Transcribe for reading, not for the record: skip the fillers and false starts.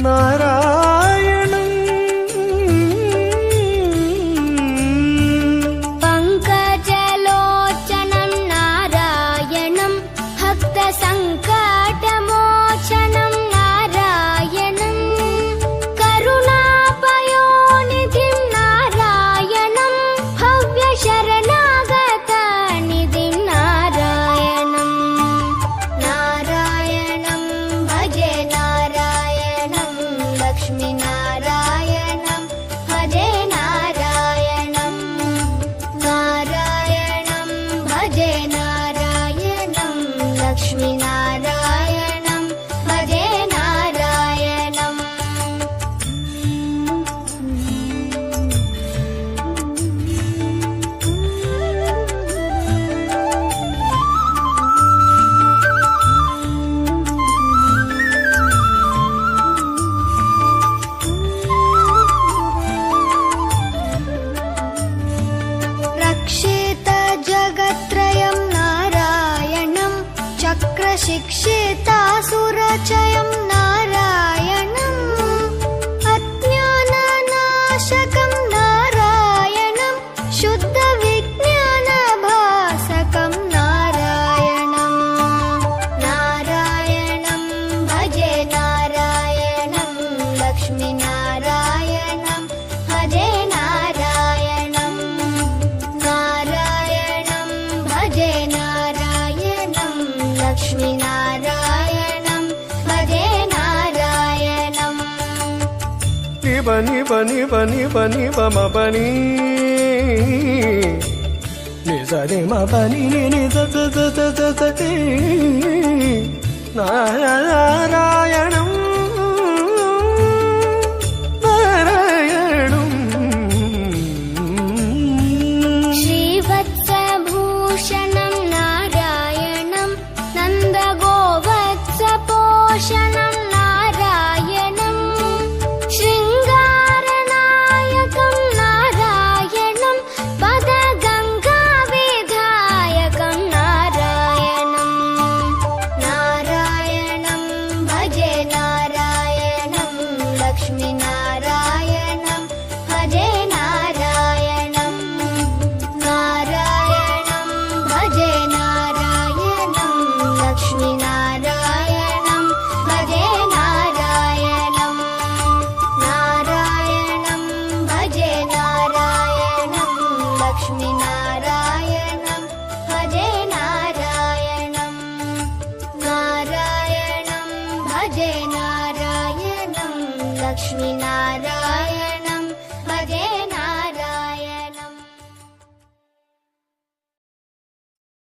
నారాయణం పంకజలోచనం నారాయణం భక్త సంకటమోచనం నారాయణం కరుణాపయోనిధిం నారాయణం భవ్య శరణాగత నిధిం నారాయణం నారాయణం భజే నారాయణం లక్ష్మీ నారాయణం భజే నారాయణం నారాయణం భజే నారాయణం లక్ష్మీ నారాయణం భజే నారాయణం రక్షిత జగత్రయం నారాయణం చక్రశిక్షితాసురచయం నారాయణం అజ్ఞాననాశకం నారాయణం శుద్ధ విజ్ఞానభాసకం నారాయణం నారాయణం భజే నారాయణం లక్ష్మీ నారాయణం భజే నారాయణం నారాయణం భజే నారాయణం లక్ష్మీ నారాయణం భజే నారాయణం నిబ నిబ నిబ నిబ మ పని నిజని మ పని ని నారాయణం నారాయణం శ్రీవత్సభూషణం నారాయణం నందగోవత్సపోషణం నారాయణం శృంగారనాయకం నారాయణం పదగంగావిధాయకం నారాయణం నారాయణం భజే నారాయణం లక్ష్మీ నారాయణం భజే నారాయణం నారాయణం భజే నారాయణం లక్ష్మీ నారాయణం భజే నారాయణం నారాయణం భజే నారాయణం లక్ష్మీ నారాయణం భజే నారాయణం నారాయణం భజే నారాయణం లక్ష్మీ నారాయణం